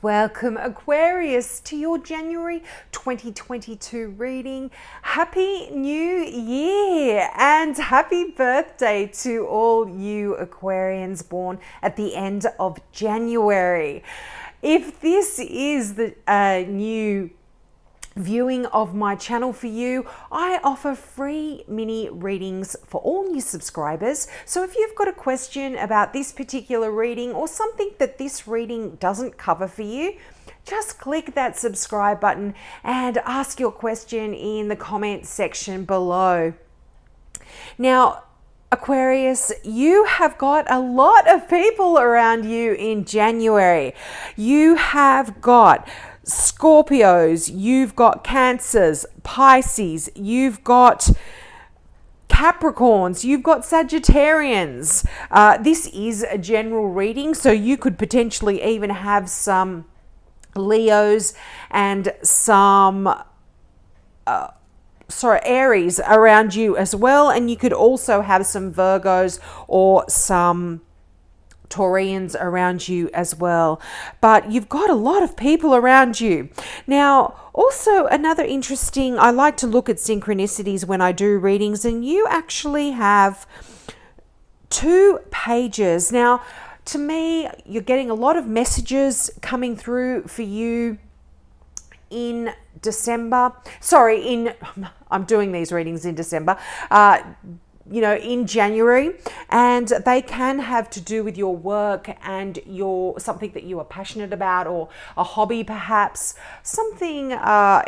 Welcome, Aquarius, to your January 2022 reading. Happy New Year and happy birthday to all you Aquarians born at the end of January. If this is the new viewing of my channel for you, I offer free mini readings for all new subscribers. So if you've got a question about this particular reading or something that this reading doesn't cover for you, just click that subscribe button and ask your question in the comment section below. Now, Aquarius, you have got a lot of people around you in January. You have got Scorpios, you've got Cancers, Pisces, you've got Capricorns, you've got Sagittarians. This is a general reading, so you could potentially even have some Leos and some Aries around you as well, and you could also have some Virgos or some Taurians around you as well. But you've got a lot of people around you. Now, also another interesting, I like to look at synchronicities when I do readings, and you actually have 2 pages. Now, to me, you're getting a lot of messages coming through for you in December. I'm doing these readings in December. In January, and they can have to do with your work and something that you are passionate about, or a hobby perhaps, something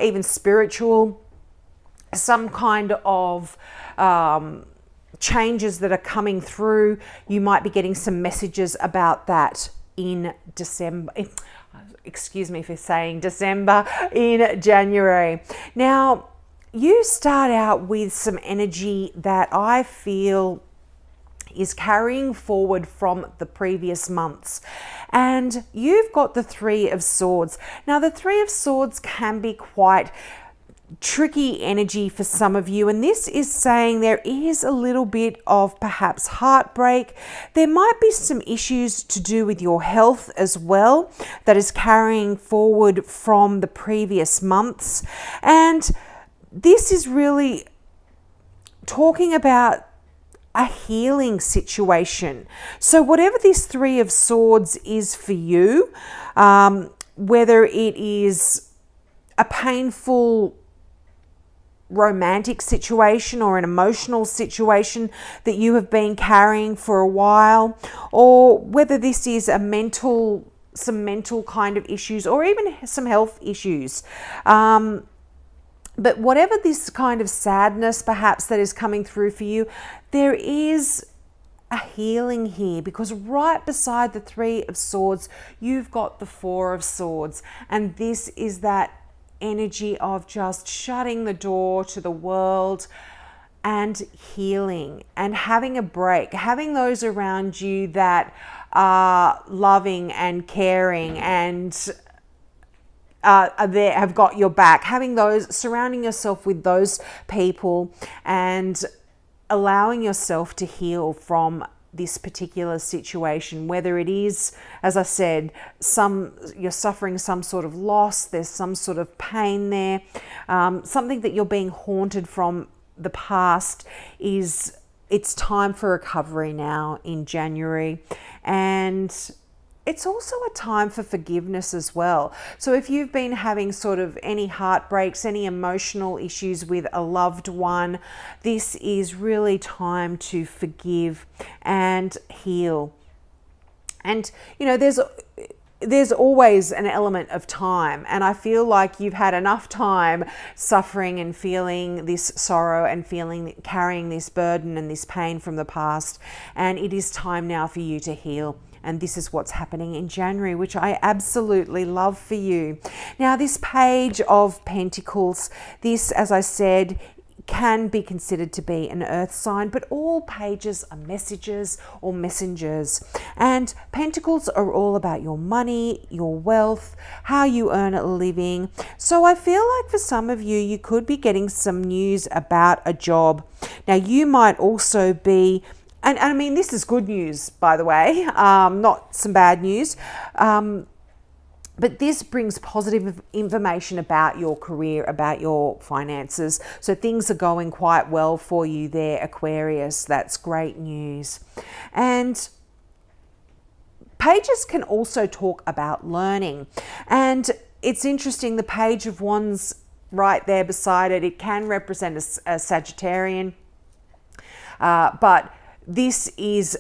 even spiritual, some kind of changes that are coming through. You might be getting some messages about that in December. Excuse me for saying December, in January. Now, you start out with some energy that I feel is carrying forward from the previous months. And you've got the 3 of Swords. Now, the 3 of Swords can be quite tricky energy for some of you, and this is saying there is a little bit of perhaps heartbreak. There might be some issues to do with your health as well that is carrying forward from the previous months. And this is really talking about a healing situation. So whatever this 3 of Swords is for you, whether it is a painful romantic situation or an emotional situation that you have been carrying for a while, or whether this is some mental kind of issues, or even some health issues. But whatever this kind of sadness perhaps that is coming through for you, there is a healing here, because right beside the 3 of Swords, you've got the 4 of Swords. And this is that energy of just shutting the door to the world and healing and having a break, having those around you that are loving and caring and have got your back, surrounding yourself with those people and allowing yourself to heal from this particular situation, whether it is, as I said, you're suffering some sort of loss, there's some sort of pain there, something that you're being haunted from the past. It's time for recovery now in January. And it's also a time for forgiveness as well. So if you've been having sort of any heartbreaks, any emotional issues with a loved one, this is really time to forgive and heal. And, there's always an element of time, and I feel like you've had enough time suffering and feeling this sorrow and carrying this burden and this pain from the past, and it is time now for you to heal. And this is what's happening in January, which I absolutely love for you. Now, this Page of Pentacles, this, as I said, can be considered to be an earth sign, but all pages are messages or messengers. And pentacles are all about your money, your wealth, how you earn a living. So I feel like for some of you, you could be getting some news about a job. Now, you might also be, and I mean, this is good news, by the way, not some bad news. But this brings positive information about your career, about your finances. So things are going quite well for you there, Aquarius. That's great news. And pages can also talk about learning. And it's interesting, the Page of Wands right there beside it, it can represent a Sagittarian. But this is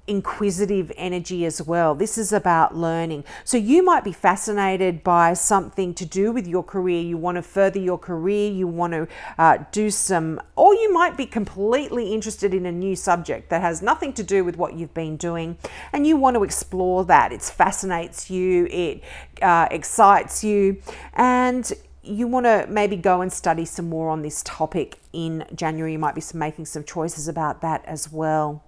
inquisitive energy as well. This is about learning. So you might be fascinated by something to do with your career. You want to further your career. You want to do some, or you might be completely interested in a new subject that has nothing to do with what you've been doing, and you want to explore that. It fascinates you. It excites you, and you want to maybe go and study some more on this topic in January. You might be making some choices about that as well.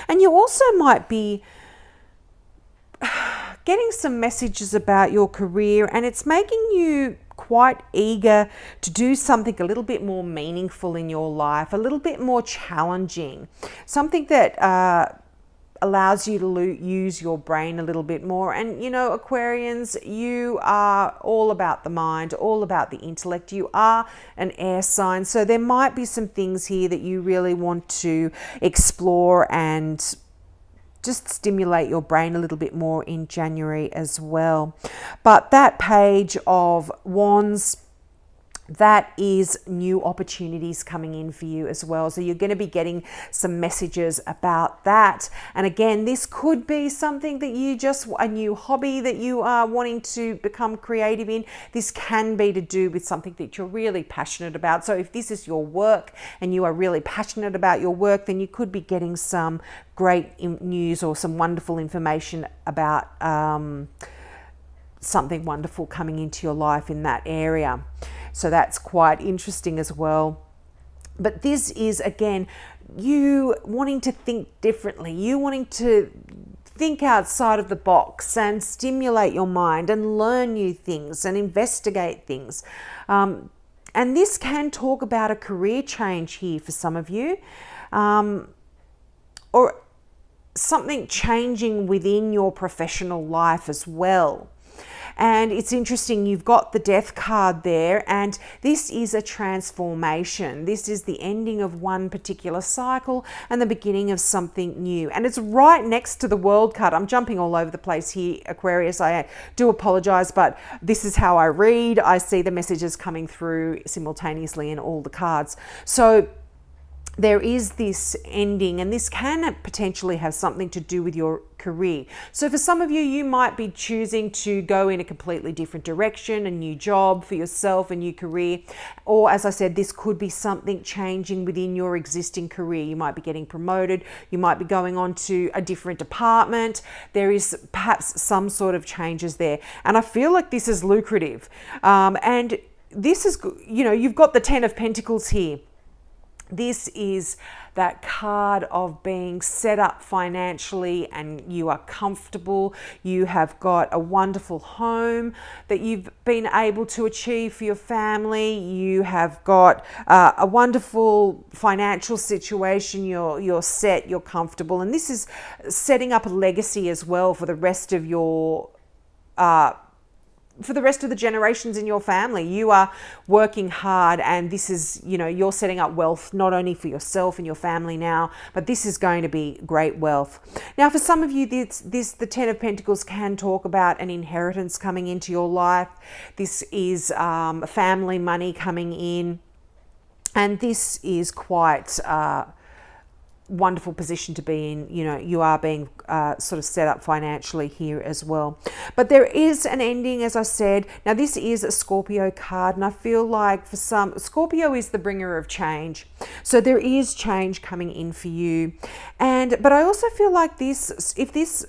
And you also might be getting some messages about your career, and it's making you quite eager to do something a little bit more meaningful in your life, a little bit more challenging, something that allows you to use your brain a little bit more. And you know, Aquarians, you are all about the mind, all about the intellect. You are an air sign, so there might be some things here that you really want to explore and just stimulate your brain a little bit more in January as well. But that Page of Wands, that is new opportunities coming in for you as well. So you're going to be getting some messages about that. And again, this could be something that you just, a new hobby that you are wanting to become creative in. This can be to do with something that you're really passionate about. So if this is your work and you are really passionate about your work, then you could be getting some great news or some wonderful information about something wonderful coming into your life in that area. So that's quite interesting as well. But this is, again, you wanting to think differently, you wanting to think outside of the box and stimulate your mind and learn new things and investigate things. And this can talk about a career change here for some of you, or something changing within your professional life as well. And it's interesting, you've got the Death card there, and this is a transformation. This is the ending of one particular cycle and the beginning of something new. And it's right next to the World card. I'm jumping all over the place here, Aquarius. I do apologize, but this is how I read. I see the messages coming through simultaneously in all the cards. So there is this ending, and this can potentially have something to do with your career. So for some of you, you might be choosing to go in a completely different direction, a new job for yourself, a new career. Or as I said, this could be something changing within your existing career. You might be getting promoted. You might be going on to a different department. There is perhaps some sort of changes there. And I feel like this is lucrative. And this is, you know, you've got the 10 of Pentacles here. This is that card of being set up financially, and you are comfortable. You have got a wonderful home that you've been able to achieve for your family. You have got a wonderful financial situation. You're set, you're comfortable. And this is setting up a legacy as well for the rest of your for the rest of the generations in your family. You are working hard, and this is, you know, you're setting up wealth not only for yourself and your family now, but this is going to be great wealth. Now, for some of you, the 10 of Pentacles can talk about an inheritance coming into your life. This is family money coming in, and this is quite wonderful position to be in. You know, you are being sort of set up financially here as well. But there is an ending, as I said. Now, this is a Scorpio card, and I feel like for some, Scorpio is the bringer of change. So there is change coming in for you. But I also feel like this, if this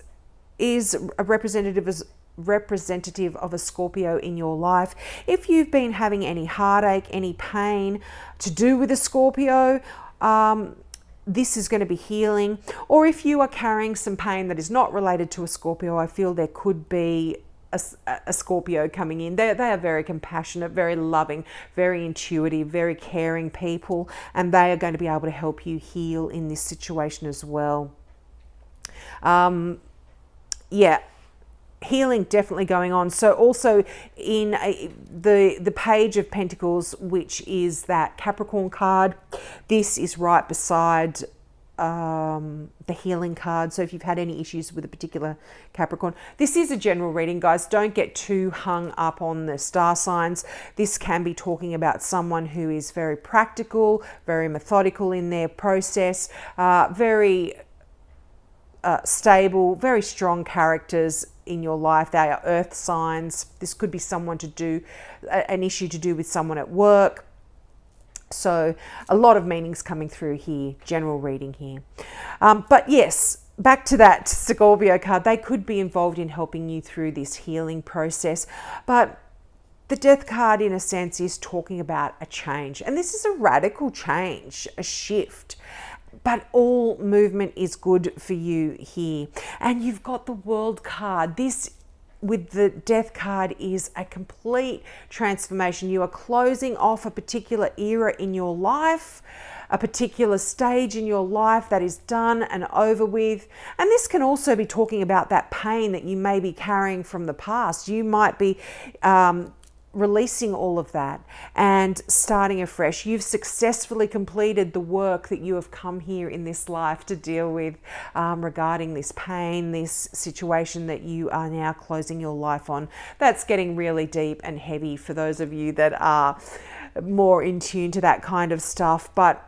is a representative of a Scorpio in your life, if you've been having any heartache, any pain to do with a Scorpio, this is going to be healing. Or if you are carrying some pain that is not related to a Scorpio, I feel there could be a Scorpio coming in. They are very compassionate, very loving, very intuitive, very caring people, and they are going to be able to help you heal in this situation as well. Yeah. healing definitely going on. So also in the Page of Pentacles, which is that Capricorn card, this is right beside the healing card. So if you've had any issues with a particular Capricorn, this is a general reading, guys. Don't get too hung up on the star signs. This can be talking about someone who is very practical, very methodical in their process, very stable, very strong characters in your life. They are earth signs. This could be someone to do an issue to do with someone at work. So a lot of meanings coming through here, general reading here. But yes, back to that Scorpio card, they could be involved in helping you through this healing process. But the Death card, in a sense, is talking about a change. And this is a radical change, a shift. But all movement is good for you here. And you've got the World card. This, with the Death card, is a complete transformation. You are closing off a particular era in your life, a particular stage in your life that is done and over with. And this can also be talking about that pain that you may be carrying from the past. You might be releasing all of that and starting afresh. You've successfully completed the work that you have come here in this life to deal with regarding this pain, this situation that you are now closing your life on. That's getting really deep and heavy for those of you that are more in tune to that kind of stuff. But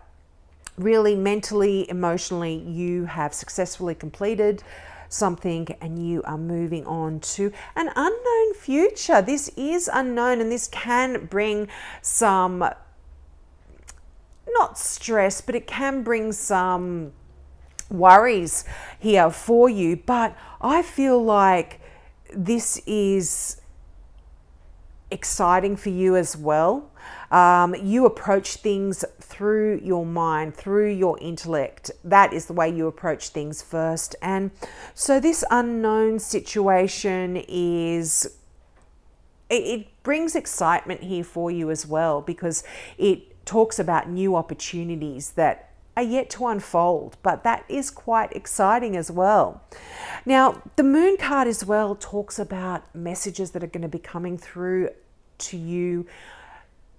really, mentally, emotionally, you have successfully completed something and you are moving on to an unknown future. This is unknown, and this can bring some, not stress, but it can bring some worries here for you. But I feel like this is exciting for you as well. You approach things through your mind, through your intellect. That is the way you approach things first. And so this unknown situation is, it brings excitement here for you as well, because it talks about new opportunities that are yet to unfold, but that is quite exciting as well. Now, the Moon card as well talks about messages that are going to be coming through to you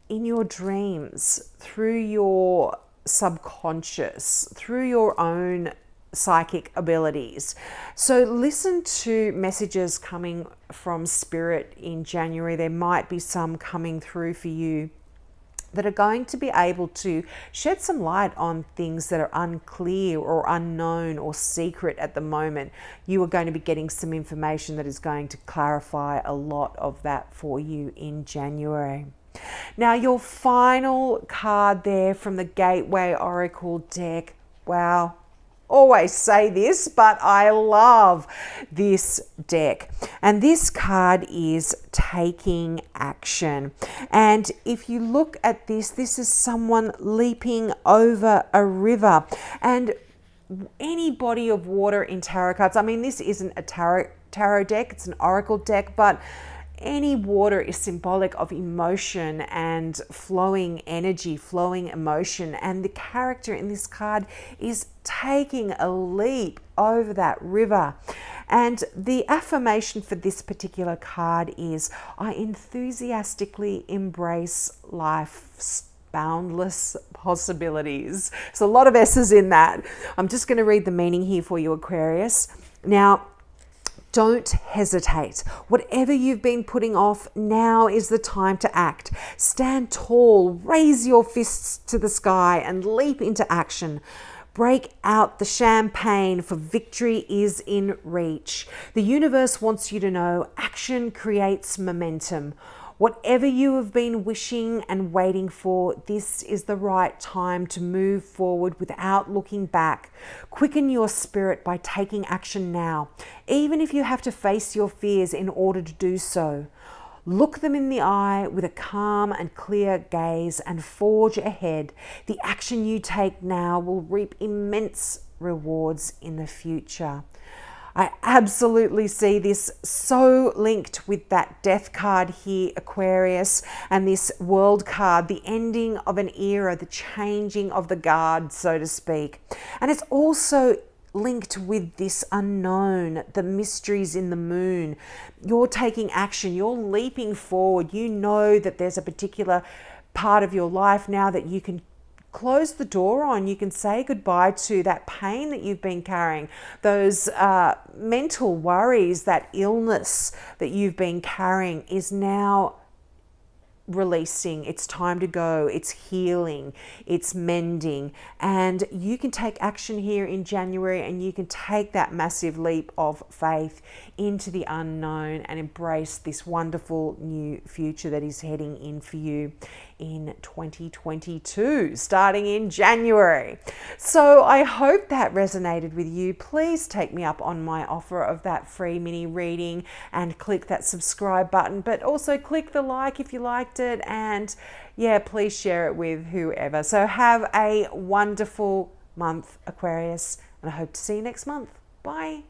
in your dreams, through your subconscious, through your own psychic abilities. So listen to messages coming from Spirit in January. There might be some coming through for you that are going to be able to shed some light on things that are unclear or unknown or secret at the moment. You are going to be getting some information that is going to clarify a lot of that for you in January. Now, your final card there from the Gateway Oracle deck. Wow. Always say this, but I love this deck. And this card is taking action. And if you look at this, this is someone leaping over a river. And any body of water in tarot cards, I mean, this isn't a tarot deck, it's an oracle deck, but any water is symbolic of emotion and flowing energy, flowing emotion. And the character in this card is taking a leap over that river. And the affirmation for this particular card is, I enthusiastically embrace life's boundless possibilities. So a lot of S's in that. I'm just going to read the meaning here for you, Aquarius. Now, don't hesitate. Whatever you've been putting off, now is the time to act. Stand tall, raise your fists to the sky and leap into action. Break out the champagne, for victory is in reach. The universe wants you to know action creates momentum. Whatever you have been wishing and waiting for, this is the right time to move forward without looking back. Quicken your spirit by taking action now, even if you have to face your fears in order to do so. Look them in the eye with a calm and clear gaze and forge ahead. The action you take now will reap immense rewards in the future. I absolutely see this so linked with that Death card here, Aquarius, and this World card, the ending of an era, the changing of the guard, so to speak. And it's also linked with this unknown, the mysteries in the moon. You're taking action, you're leaping forward. You know that there's a particular part of your life now that you can close the door on. You can say goodbye to that pain that you've been carrying, those mental worries, that illness that you've been carrying is now releasing. It's time to go. It's healing. It's mending. And you can take action here in January, and you can take that massive leap of faith into the unknown and embrace this wonderful new future that is heading in for you in 2022, starting in January. So I hope that resonated with you. Please take me up on my offer of that free mini reading and click that subscribe button, but also click the like if you liked it, and yeah, please share it with whoever. So have a wonderful month, Aquarius, and I hope to see you next month. Bye.